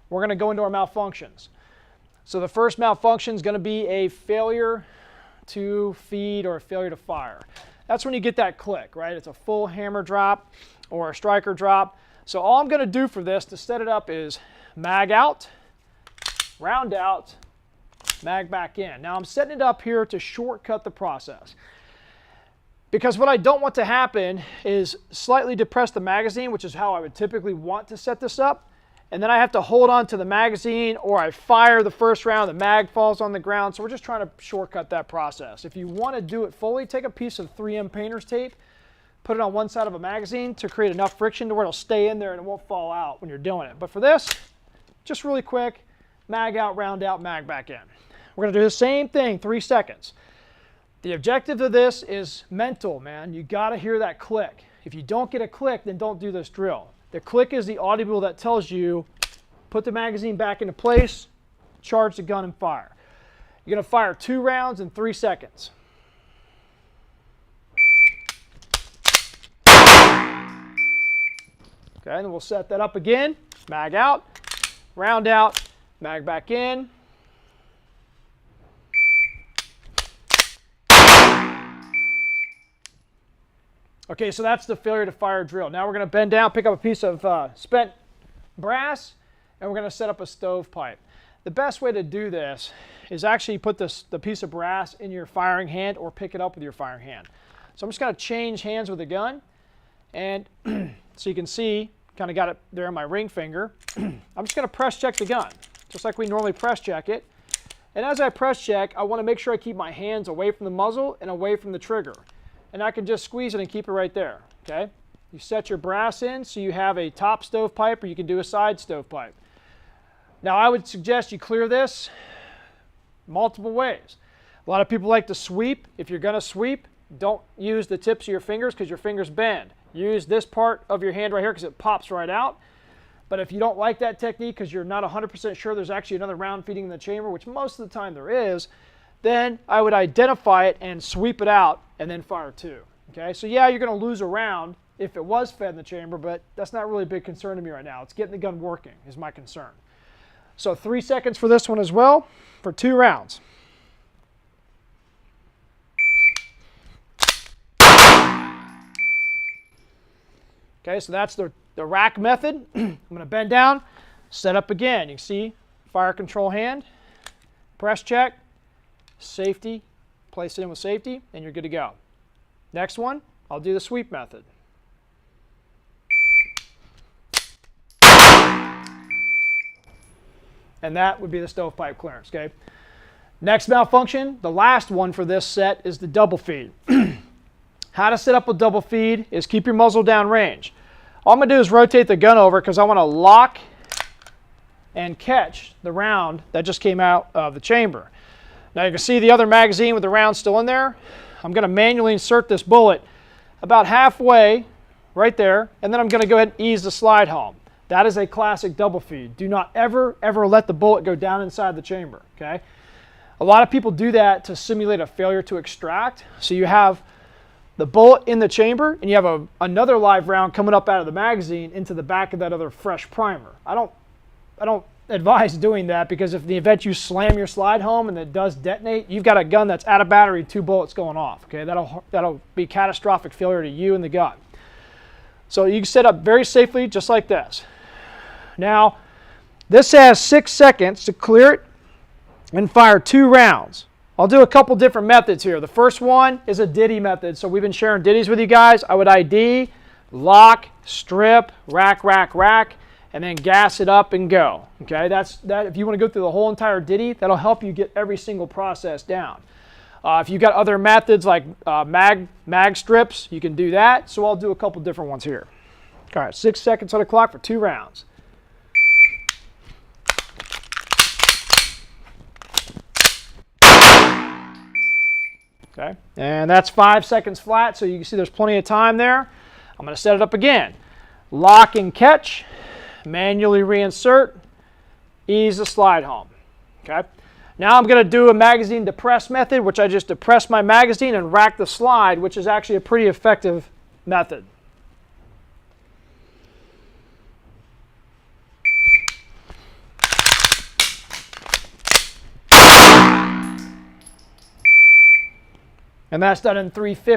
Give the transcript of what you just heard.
we're going to go into our malfunctions. So the first malfunction is going to be a failure to feed or a failure to fire. That's when you get that click, right? It's a full hammer drop or a striker drop. So all I'm going to do for this to set it up is mag out, round out, mag back in. Now I'm setting it up here to shortcut the process. Because what I don't want to happen is slightly depress the magazine, which is how I would typically want to set this up. And then I have to hold on to the magazine, or I fire the first round, the mag falls on the ground. So we're just trying to shortcut that process. If you want to do it fully, take a piece of 3M painter's tape, put it on one side of a magazine to create enough friction to where it'll stay in there and it won't fall out when you're doing it. But for this, just really quick, mag out, round out, mag back in. We're going to do the same thing, 3 seconds. The objective of this is mental, man. You got to hear that click. If you don't get a click, then don't do this drill. The click is the audible that tells you, put the magazine back into place, charge the gun and fire. You're going to fire 2 rounds in 3 seconds. Okay, and then we'll set that up again. Mag out, round out, mag back in. Okay, so that's the failure to fire drill. Now we're going to bend down, pick up a piece of spent brass, and we're going to set up a stovepipe. The best way to do this is actually put the piece of brass in your firing hand or pick it up with your firing hand. So I'm just going to change hands with the gun, and so you can see, kind of got it there on my ring finger. I'm just going to press check the gun, just like we normally press check it. And as I press check, I want to make sure I keep my hands away from the muzzle and away from the trigger. And I can just squeeze it and keep it right there, okay? You set your brass in so you have a top stovepipe, or you can do a side stovepipe. Now I would suggest you clear this multiple ways. A lot of people like to sweep. If you're gonna sweep, don't use the tips of your fingers because your fingers bend. Use this part of your hand right here because it pops right out. But if you don't like that technique because you're not 100% sure there's actually another round feeding in the chamber, which most of the time there is, then I would identify it and sweep it out and then fire 2. Okay, so yeah, you're going to lose a round if it was fed in the chamber, but that's not really a big concern to me right now. It's getting the gun working is my concern. So 3 seconds for this one as well for 2 rounds. Okay, so that's the rack method. I'm going to bend down, set up again. You can see fire control hand, press check, safety, place it in with safety, and you're good to go. Next one, I'll do the sweep method. And that would be the stovepipe clearance, okay? Next malfunction, the last one for this set, is the double feed. How to set up a double feed is keep your muzzle down range. All I'm going to do is rotate the gun over because I want to lock and catch the round that just came out of the chamber. Now you can see the other magazine with the round still in there. I'm going to manually insert this bullet about halfway right there, and then I'm going to go ahead and ease the slide home. That is a classic double feed. Do not ever let the bullet go down inside the chamber, okay? A lot of people do that to simulate a failure to extract. So you have the bullet in the chamber, and you have another live round coming up out of the magazine into the back of that other fresh primer. I don't advise doing that because if in the event you slam your slide home and it does detonate, you've got a gun that's out of battery, 2 bullets going off. Okay, that'll be catastrophic failure to you and the gun. So you can set up very safely just like this. Now, this has 6 seconds to clear it and fire 2 rounds. I'll do a couple different methods here. The first one is a ditty method. So we've been sharing ditties with you guys. I would ID, lock, strip, rack, rack, rack, and then gas it up and go. Okay, that's that. If you want to go through the whole entire ditty, that'll help you get every single process down. If you've got other methods like mag strips, you can do that. So I'll do a couple different ones here. All right, 6 seconds on the clock for 2 rounds. Okay, and that's 5 seconds flat, so you can see there's plenty of time there. I'm going to set it up again. Lock and catch, manually reinsert, ease the slide home. Okay, now I'm going to do a magazine depress method, which I just depress my magazine and rack the slide, which is actually a pretty effective method. And that's done in 350.